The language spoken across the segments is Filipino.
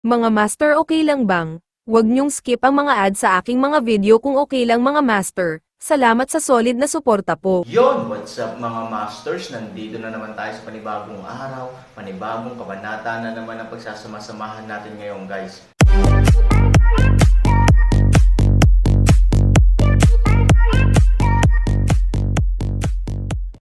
Mga master, okay lang bang? Huwag niyong skip ang mga ads sa aking mga video kung okay lang mga master. Salamat sa solid na suporta po. Yon, what's up mga masters? Nandito na naman tayo sa panibagong araw, panibagong kabanata na naman ang pagsasama-samahan natin ngayon guys.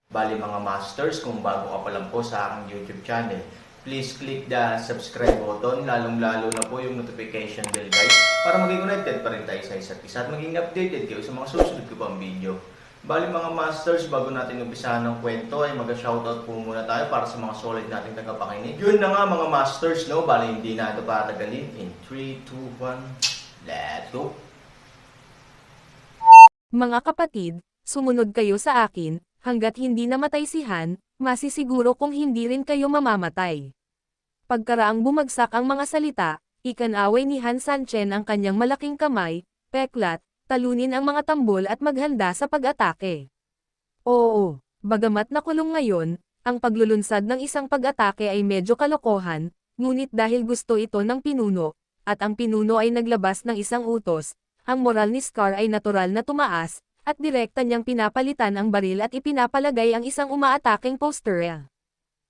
Bali mga masters, kung bago ka pa lang po sa aking YouTube channel, please click the subscribe button, lalong-lalo na po yung notification bell guys, para maging connected pa rin tayo sa isa't isa at maging updated kayo sa mga susunod ko pang video. Bali mga masters, bago natin umpisahan ng kwento ay mag-shoutout po muna tayo para sa mga solid nating tagapakinig. Yun na nga mga masters, no? Bali hindi na ito patagalin. In 3, 2, 1, let's go! Mga kapatid, sumunod kayo sa akin, hanggat hindi namatay si Han, masisiguro kung hindi rin kayo mamamatay. Pagkaraang bumagsak ang mga salita, ikanaway ni Han Sanchen ang kanyang malaking kamay, peklat, talunin ang mga tambol at maghanda sa pag-atake. Oo, bagamat nakulong ngayon, ang paglulunsad ng isang pag-atake ay medyo kalokohan, ngunit dahil gusto ito ng pinuno, at ang pinuno ay naglabas ng isang utos, ang moral ni Scar ay natural na tumaas, at direkta niyang pinapalitan ang baril at ipinapalagay ang isang umaataking poster.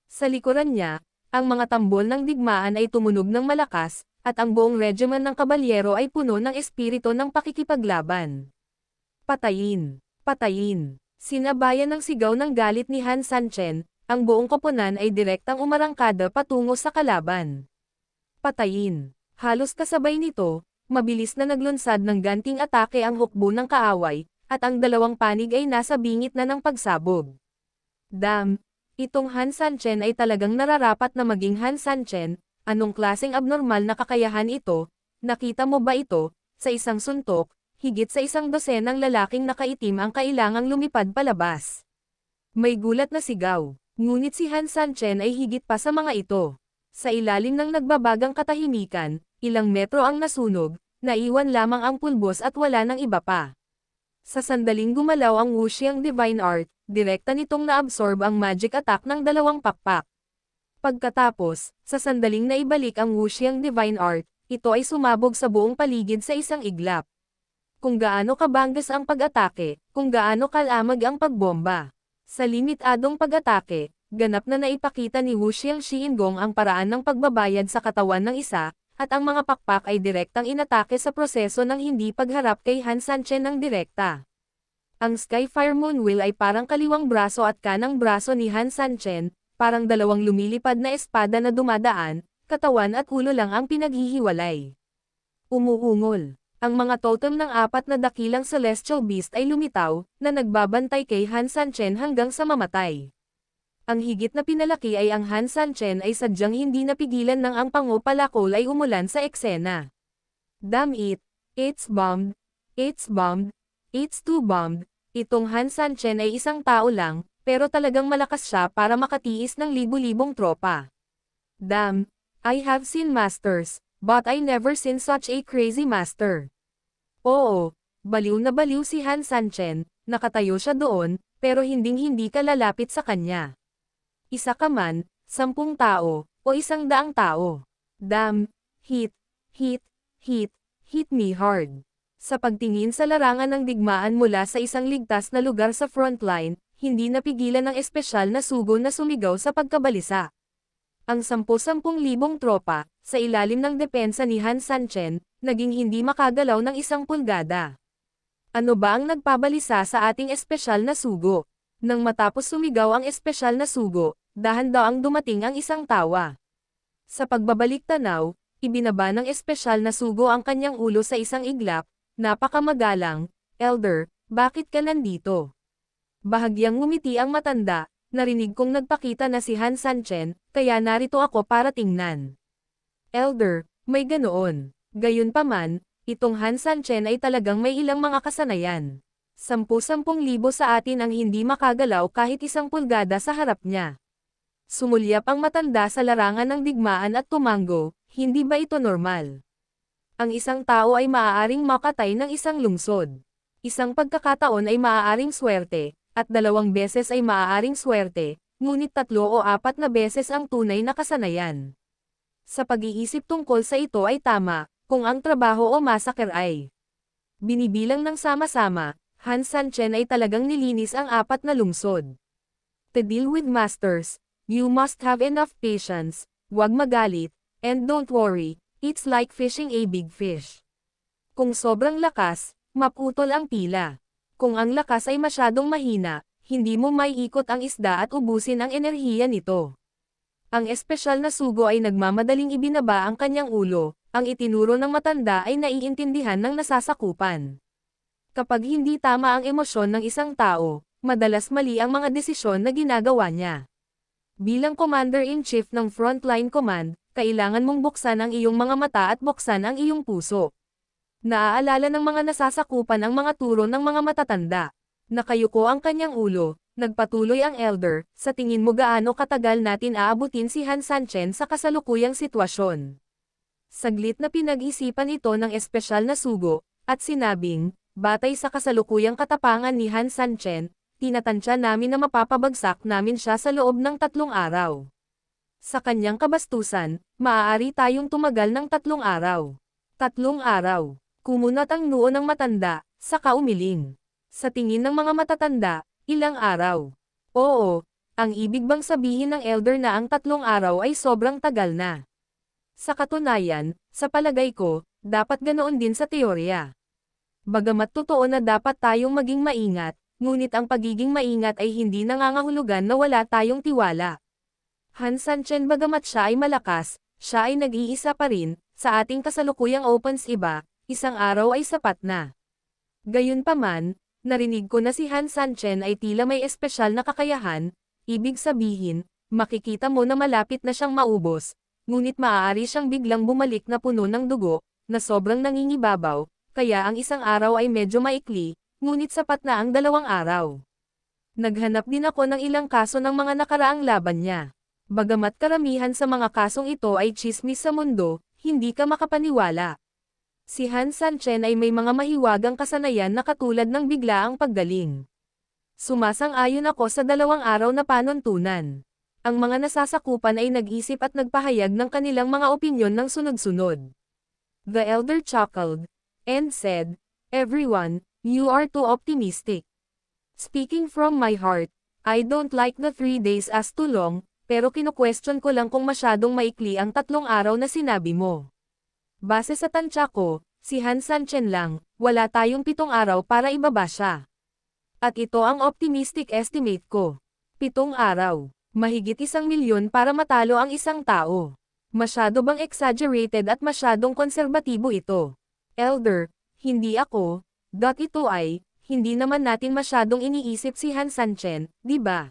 Sa likuran niya, ang mga tambol ng digmaan ay tumunog ng malakas, at ang buong regiment ng kabalyero ay puno ng espiritu ng pakikipaglaban. Patayin! Patayin! Sinabayan ng sigaw ng galit ni Han Sanchen, ang buong koponan ay direktang umarangkada patungo sa kalaban. Patayin! Halos kasabay nito, mabilis na naglunsad ng ganting atake ang hukbo ng kaaway, at ang dalawang panig ay nasa bingit na ng pagsabog. Damn! Itong Han Sanchen ay talagang nararapat na maging Han Sanchen. Anong klaseng abnormal na kakayahan ito? Nakita mo ba ito? Sa isang suntok, higit sa isang dosenang lalaking nakaitim ang kailangang lumipad palabas. May gulat na sigaw, ngunit si Han Sanchen ay higit pa sa mga ito. Sa ilalim ng nagbabagang katahimikan, ilang metro ang nasunog, naiwan lamang ang pulbos at wala nang iba pa. Sa sandaling gumalaw ang Wuxiang Divine Art, direkta nitong na-absorb ang magic attack ng dalawang pakpak. Pagkatapos, sa sandaling naibalik ang Wuxiang Divine Art, ito ay sumabog sa buong paligid sa isang iglap. Kung gaano kabanggas ang pag-atake, kung gaano kalamag ang pagbomba. Sa limitadong pag-atake, ganap na naipakita ni Wuxiang Xiingong ang paraan ng pagbabayad sa katawan ng isa, at ang mga pakpak ay direktang inatake sa proseso ng hindi pagharap kay Han Sanchen ng direkta. Ang Skyfire Moonwheel ay parang kaliwang braso at kanang braso ni Han Sanchen, parang dalawang lumilipad na espada na dumadaan, katawan at ulo lang ang pinaghihiwalay. Umuungol. Ang mga totem ng apat na dakilang celestial beast ay lumitaw, na nagbabantay kay Han Sanchen hanggang sa mamatay. Ang higit na pinalaki ay ang Han Sanchen ay sadyang hindi napigilan ng ang pangopalakol ay umulan sa eksena. Damn it! It's bombed! It's bombed! It's too bombed! Itong Han Sanchen ay isang tao lang, pero talagang malakas siya para makatiis ng libu-libong tropa. Damn! I have seen masters, but I never seen such a crazy master. Oo, baliw na baliw si Han Sanchen, nakatayo siya doon, pero hinding-hindi ka lalapit sa kanya. Isa ka man, 10 tao, o 100 tao. Damn! Hit! Hit! Hit! Hit me hard! Sa pagtingin sa larangan ng digmaan mula sa isang ligtas na lugar sa frontline, hindi napigilan ng espesyal na sugo na sumigaw sa pagkabalisa. Ang 10,000 tropa, sa ilalim ng depensa ni Han Sanchen, naging hindi makagalaw ng 1 pulgada. Ano ba ang nagpabalisa sa ating espesyal na sugo? Nang matapos sumigaw ang espesyal na sugo, dahan-dahang dumating ang isang tawa. Sa pagbabalik tanaw, ibinaba ng espesyal na sugo ang kanyang ulo sa isang iglap. Napakamagalang, Elder, bakit ka nandito? Bahagyang ngumiti ang matanda, narinig kong nagpakita na si Han Sanchen, kaya narito ako para tingnan. Elder, may ganoon. Gayunpaman, itong Han Sanchen ay talagang may ilang mga kasanayan. 10,000 sa atin ang hindi makagalaw kahit 1 pulgada sa harap niya. Sumulyap ang matanda sa larangan ng digmaan at tumanggo, hindi ba ito normal? Ang isang tao ay maaaring makatay ng isang lungsod. Isang pagkakataon ay maaaring swerte, at 2 beses ay maaaring swerte, ngunit 3 o 4 na beses ang tunay na kasanayan. Sa pag-iisip tungkol sa ito ay tama, kung ang trabaho o massacre ay binibilang ng sama-sama, Han Sanchen ay talagang nilinis ang 4 na lungsod. To deal with masters, you must have enough patience, wag magalit, and don't worry, it's like fishing a big fish. Kung sobrang lakas, maputol ang pila. Kung ang lakas ay masyadong mahina, hindi mo maiikot ang isda at ubusin ang enerhiya nito. Ang espesyal na sugo ay nagmamadaling ibinaba ang kanyang ulo, ang itinuro ng matanda ay naiintindihan ng nasasakupan. Kapag hindi tama ang emosyon ng isang tao, madalas mali ang mga desisyon na ginagawa niya. Bilang Commander-in-Chief ng Frontline Command, kailangan mong buksan ang iyong mga mata at buksan ang iyong puso. Naaalala ng mga nasasakupan ang mga turo ng mga matatanda. Nakayuko ang kanyang ulo, nagpatuloy ang elder, sa tingin mo gaano katagal natin aabutin si Han Sanchen sa kasalukuyang sitwasyon. Saglit na pinag-isipan ito ng espesyal na sugo, at sinabing, batay sa kasalukuyang katapangan ni Han Sanchen, tinatansya namin na mapapabagsak namin siya sa loob ng 3 araw. Sa kanyang kabastusan, maaari tayong tumagal ng 3 araw. 3 araw. Kumunat ang noo ng matanda, saka umiling. Sa tingin ng mga matatanda, ilang araw. Oo, ang ibig bang sabihin ng elder na ang 3 araw ay sobrang tagal na. Sa katunayan, sa palagay ko, dapat ganoon din sa teorya. Bagamat totoo na dapat tayong maging maingat, ngunit ang pagiging maingat ay hindi nangangahulugan na wala tayong tiwala. Han Sanchen bagamat siya ay malakas, siya ay nag-iisa pa rin, sa ating kasalukuyang opens iba, isang araw ay sapat na. Gayunpaman, narinig ko na si Han Sanchen ay tila may espesyal na kakayahan, ibig sabihin, makikita mo na malapit na siyang maubos, ngunit maaari siyang biglang bumalik na puno ng dugo, na sobrang nangingibabaw, kaya ang isang araw ay medyo maikli, ngunit sapat na ang 2 araw. Naghanap din ako ng ilang kaso ng mga nakaraang laban niya. Bagamat karamihan sa mga kasong ito ay tsismis sa mundo, hindi ka makapaniwala. Si Han Sanchen ay may mga mahiwagang kasanayan na katulad ng biglaang paggaling. Sumasang-ayon ako sa 2 araw na panuntunan. Ang mga nasasakupan ay nag-isip at nagpahayag ng kanilang mga opinyon ng sunod-sunod. The elder chuckled, and said, "Everyone, you are too optimistic. Speaking from my heart, I don't like the 3 days as too long, pero kinu-question ko lang kung masyadong maikli ang 3 araw na sinabi mo. Base sa tansya ko, si Han Sanchen lang, wala tayong 7 araw para ibaba siya. At ito ang optimistic estimate ko. 7 araw. Mahigit 1 milyon para matalo ang isang tao. Masyado bang exaggerated at masyadong konserbatibo ito? Elder, hindi ako, ito ay, hindi naman natin masyadong iniisip si Han Sanchen, di ba?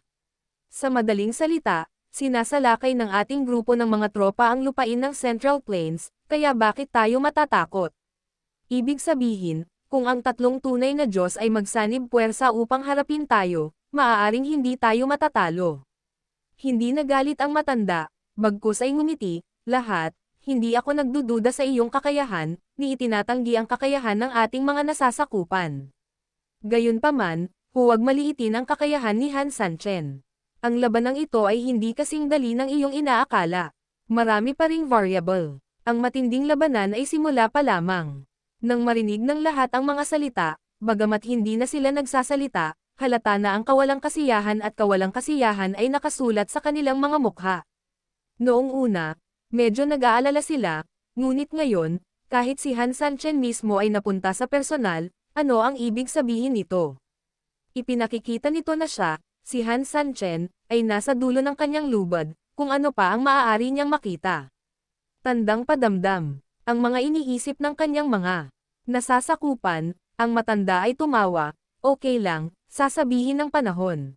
Sa madaling salita, sinasalakay ng ating grupo ng mga tropa ang lupain ng Central Plains, kaya bakit tayo matatakot? Ibig sabihin, kung ang 3 tunay na Diyos ay magsanib puwersa upang harapin tayo, maaaring hindi tayo matatalo. Hindi nagalit ang matanda, bagkus ay ngumiti, lahat, hindi ako nagdududa sa iyong kakayahan, ni itinatanggi ang kakayahan ng ating mga nasasakupan. Gayunpaman, huwag maliitin ang kakayahan ni Han Sanchen. Ang labanang ito ay hindi kasing dali ng iyong inaakala. Marami pa ring variable. Ang matinding labanan ay simula pa lamang. Nang marinig ng lahat ang mga salita, bagamat hindi na sila nagsasalita, halata na ang kawalang kasiyahan at kawalang kasiyahan ay nakasulat sa kanilang mga mukha. Noong una, medyo nag-aalala sila, ngunit ngayon, kahit si Han Sanchen mismo ay napunta sa personal, ano ang ibig sabihin nito? Ipinakikita nito na siya, si Han Sanchen, ay nasa dulo ng kanyang lubad, kung ano pa ang maaari niyang makita. Tandang padamdam, ang mga iniisip ng kanyang mga nasasakupan, ang matanda ay tumawa, okay lang, sasabihin ng panahon.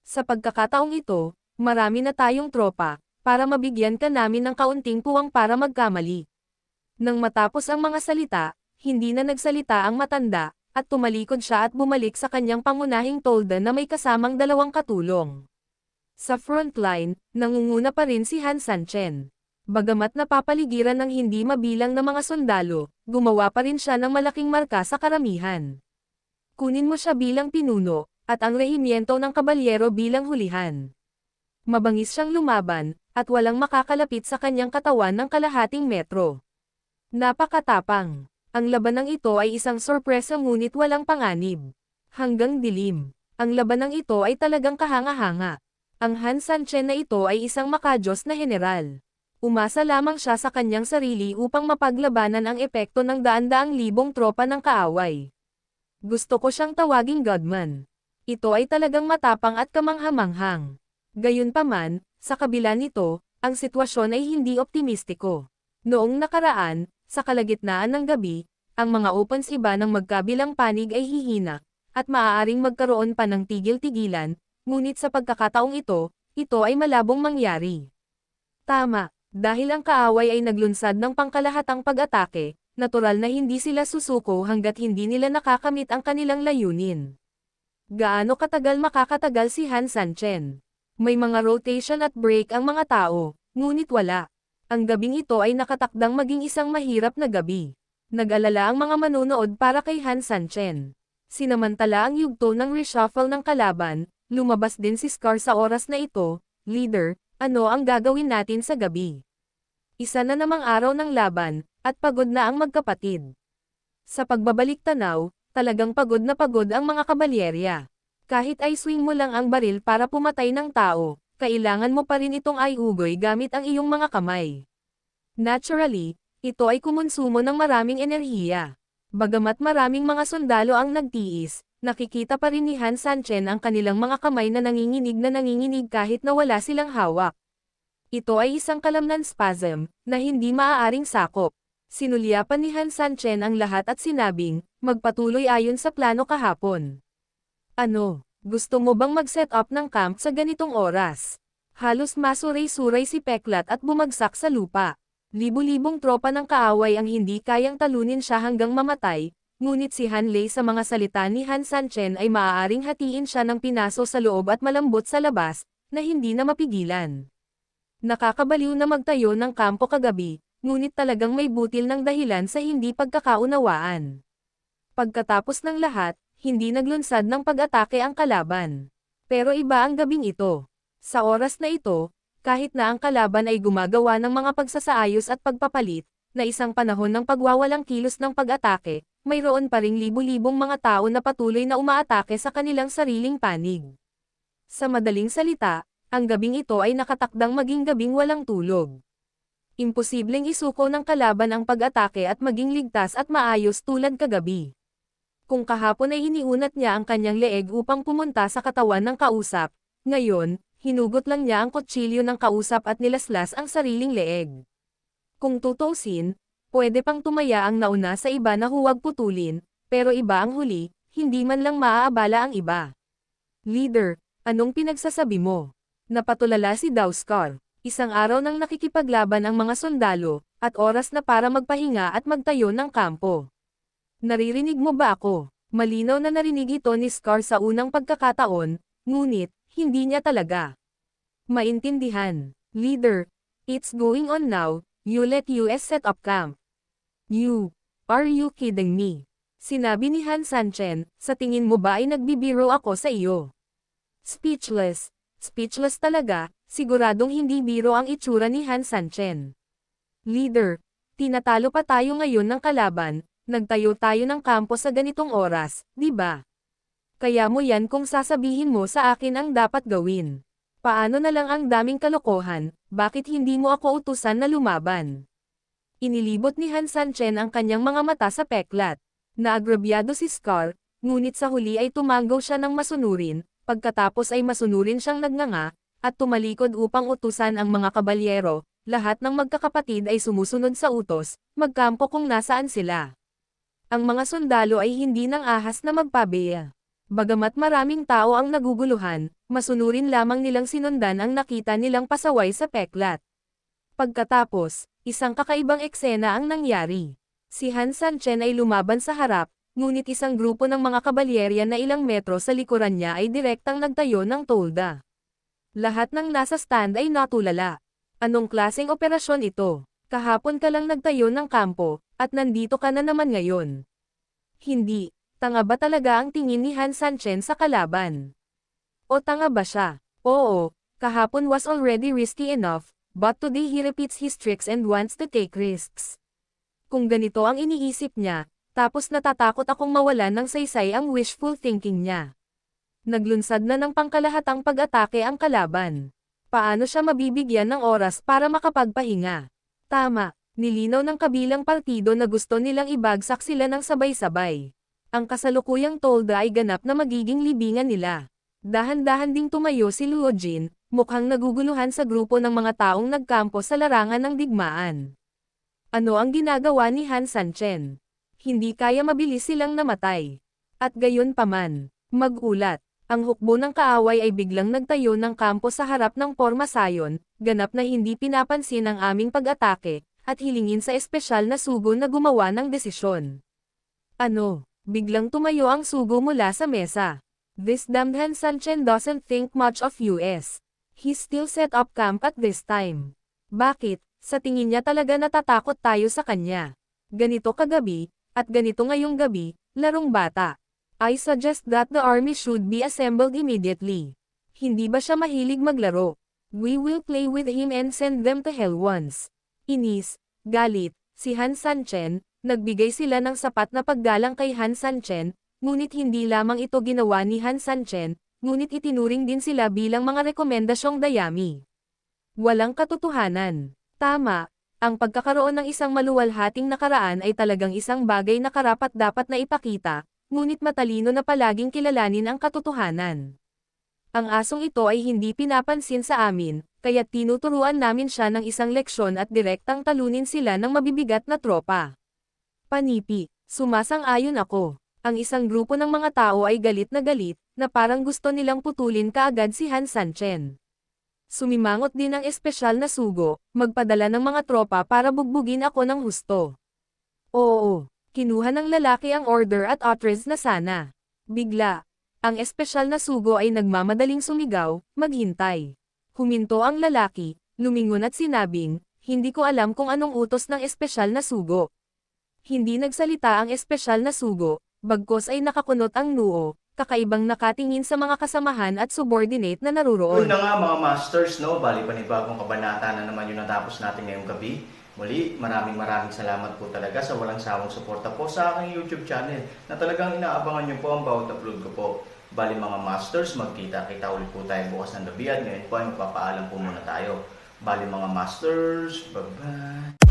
Sa pagkakataong ito, marami na tayong tropa, para mabigyan ka namin ng kaunting puwang para magkamali. Nang matapos ang mga salita, hindi na nagsalita ang matanda, at tumalikod siya at bumalik sa kanyang pangunahing tolda na may kasamang 2 katulong. Sa frontline, nangunguna pa rin si Han Sanchen. Bagamat napapaligiran ng hindi mabilang na mga sundalo, gumawa pa rin siya ng malaking marka sa karamihan. Kunin mo siya bilang pinuno, at ang rehimyento ng kabalyero bilang hulihan. Mabangis siyang lumaban, at walang makakalapit sa kanyang katawan ng kalahating metro. Napakatapang. Ang labanang ito ay isang sorpresa ngunit walang panganib. Hanggang dilim. Ang labanang ito ay talagang kahanga-hanga. Ang Han Sanchen na ito ay isang makajos na general. Umasa lamang siya sa kanyang sarili upang mapaglabanan ang epekto ng daan-daang libong tropa ng kaaway. Gusto ko siyang tawaging Godman. Ito ay talagang matapang at kamangha-manghang. Gayunpaman, sa kabila nito, ang sitwasyon ay hindi optimistiko. Noong nakaraan, sa kalagitnaan ng gabi, ang mga opens iba ng magkabilang panig ay hihina, at maaaring magkaroon pa ng tigil-tigilan, ngunit sa pagkakataong ito ay malabong mangyari. Tama. Dahil ang kaaway ay naglunsad ng pangkalahatang pag-atake, natural na hindi sila susuko hanggat hindi nila nakakamit ang kanilang layunin. Gaano katagal makakatagal si Han Sanchen? May mga rotation at break ang mga tao, ngunit wala. Ang gabing ito ay nakatakdang maging isang mahirap na gabi. Nag-alala ang mga manonood para kay Han Sanchen. Sinamantala ang yugto ng reshuffle ng kalaban, lumabas din si Scar sa oras na ito. Leader, ano ang gagawin natin sa gabi? Isa na namang araw ng laban, at pagod na ang magkapatid. Sa pagbabalik tanaw, talagang pagod na pagod ang mga kabalyerya. Kahit ay swing mo lang ang baril para pumatay ng tao, kailangan mo pa rin itong ayugoy gamit ang iyong mga kamay. Naturally, ito ay kumonsumo ng maraming enerhiya. Bagamat maraming mga sundalo ang nagtiis, nakikita pa rin ni Han Sanchen ang kanilang mga kamay na nanginginig kahit na wala silang hawak. Ito ay isang kalamnan spasm, na hindi maaaring sakop. Sinulyapan ni Han Sanchen ang lahat at sinabing, magpatuloy ayon sa plano kahapon. Ano, gusto mo bang mag-set up ng camp sa ganitong oras? Halos masuray-suray si Peklat at bumagsak sa lupa. Libu-libong tropa ng kaaway ang hindi kayang talunin siya hanggang mamatay, ngunit si Han Lei sa mga salita ni Han Sanchen ay maaaring hatiin siya ng pinaso sa loob at malambot sa labas, na hindi na mapigilan. Nakakabaliw na magtayo ng kampo kagabi, ngunit talagang may butil ng dahilan sa hindi pagkakaunawaan. Pagkatapos ng lahat, hindi naglunsad ng pag-atake ang kalaban. Pero iba ang gabing ito. Sa oras na ito, kahit na ang kalaban ay gumagawa ng mga pagsasaayos at pagpapalit, na isang panahon ng pagwawalang kilos ng pag-atake, mayroon pa ring libu-libong mga tao na patuloy na umaatake sa kanilang sariling panig. Sa madaling salita, ang gabing ito ay nakatakdang maging gabing walang tulog. Imposibleng isuko ng kalaban ang pag-atake at maging ligtas at maayos tulad kagabi. Kung kahapon ay iniunat niya ang kanyang leeg upang pumunta sa katawan ng kausap, ngayon, hinugot lang niya ang kutsilyo ng kausap at nilaslas ang sariling leeg. Kung tutuusin, pwede pang tumaya ang nauna sa iba na huwag putulin, pero iba ang huli, hindi man lang maaabala ang iba. Leader, anong pinagsasabi mo? Napatulala si Daoskar. Isang araw nang nakikipaglaban ang mga sundalo, at oras na para magpahinga at magtayo ng kampo. Naririnig mo ba ako? Malinaw na narinig ito ni Scar sa unang pagkakataon, ngunit, hindi niya talaga maintindihan. Leader, it's going on now, you let US set up camp. Are you kidding me? Sinabi ni Han Sanchen, sa tingin mo ba ay nagbibiro ako sa iyo? Speechless. Speechless talaga, siguradong hindi biro ang itsura ni Han Sanchen. Leader, tinatalo pa tayo ngayon ng kalaban, nagtayo tayo ng kampo sa ganitong oras, di ba? Kaya mo yan kung sasabihin mo sa akin ang dapat gawin. Paano na lang ang daming kalokohan, bakit hindi mo ako utusan na lumaban? Inilibot ni Han Sanchen ang kanyang mga mata sa Peklat. Naagrabyado si Scar, ngunit sa huli ay tumanggaw siya ng masunurin. Pagkatapos ay masunurin siyang nagnganga, at tumalikod upang utusan ang mga kabalyero, lahat ng magkakapatid ay sumusunod sa utos, magkampo kung nasaan sila. Ang mga sundalo ay hindi nang ahas na magpabeya. Bagamat maraming tao ang naguguluhan, masunurin lamang nilang sinundan ang nakita nilang pasaway sa Peklat. Pagkatapos, isang kakaibang eksena ang nangyari. Si Han Sanchen ay lumaban sa harap, ngunit isang grupo ng mga kabalyerya na ilang metro sa likuran niya ay direktang nagtayo ng tolda. Lahat ng nasa stand ay natulala. Anong klaseng operasyon ito? Kahapon ka lang nagtayo ng kampo, at nandito ka na naman ngayon. Hindi, tanga ba talaga ang tingin ni Han Sanchen sa kalaban? O tanga ba siya? Oo, kahapon was already risky enough, But today he repeats his tricks and wants to take risks. Kung ganito ang iniisip niya, tapos natatakot akong mawalan ng saysay ang wishful thinking niya. Naglunsad na ng pangkalahatang pag-atake ang kalaban. Paano siya mabibigyan ng oras para makapagpahinga? Tama, nilinaw ng kabilang partido na gusto nilang ibagsak sila ng sabay-sabay. Ang kasalukuyang tolda ay ganap na magiging libingan nila. Dahan-dahan ding tumayo si Luo Jin, mukhang naguguluhan sa grupo ng mga taong nagkampo sa larangan ng digmaan. Ano ang ginagawa ni Han Sanchen? Hindi kaya mabilis silang namatay. At gayon paman, mag-ulat, ang hukbo ng kaaway ay biglang nagtayo ng kampo sa harap ng Pormasayon, ganap na hindi pinapansin ang aming pag-atake, at hilingin sa espesyal na sugo na gumawa ng desisyon. Ano? Biglang tumayo ang sugo mula sa mesa. This damned Han Sanchen doesn't think much of US. He still set up camp at this time. Bakit? Sa tingin niya talaga natatakot tayo sa kanya. Ganito kagabi, at ganito ngayong gabi, larong bata. I suggest that the army should be assembled immediately. Hindi ba siya mahilig maglaro? We will play with him and send them to hell once. Inis, galit, si Han Sanchen, nagbigay sila ng sapat na paggalang kay Han Sanchen, ngunit hindi lamang ito ginawa ni Han Sanchen, ngunit itinuring din sila bilang mga rekomendasyong dayami. Walang katotohanan. Tama, ang pagkakaroon ng isang maluwalhating nakaraan ay talagang isang bagay na karapat-dapat na ipakita, ngunit matalino na palaging kilalanin ang katotohanan. Ang asong ito ay hindi pinapansin sa amin, kaya tinuturuan namin siya ng isang leksyon at direktang talunin sila ng mabibigat na tropa. Panipi, sumasang-ayon ako. Ang isang grupo ng mga tao ay galit na parang gusto nilang putulin kaagad si Han Sanchen. Sumimangot din ang espesyal na sugo, magpadala ng mga tropa para bugbugin ako ng husto. Oo, kinuha ng lalaki ang order at utteres na sana. Bigla, ang espesyal na sugo ay nagmamadaling sumigaw, maghintay. Huminto ang lalaki, lumingon at sinabing, hindi ko alam kung anong utos ng espesyal na sugo. Hindi nagsalita ang espesyal na sugo, bagkos ay nakakunot ang noo, kakaibang nakatingin sa mga kasamahan at subordinate na naruroon. Yun na nga mga masters, no? Bali panibagong kabanata na naman yung natapos natin ngayong gabi. Muli, maraming salamat po talaga sa walang sawang suporta po sa aking YouTube channel na talagang inaabangan nyo po ang bawat upload ko po. Bali mga masters, magkita-kita ulit po tayo bukas ng gabi at ngayon po ay magpapaalam po muna tayo. Bali mga masters, bye-bye!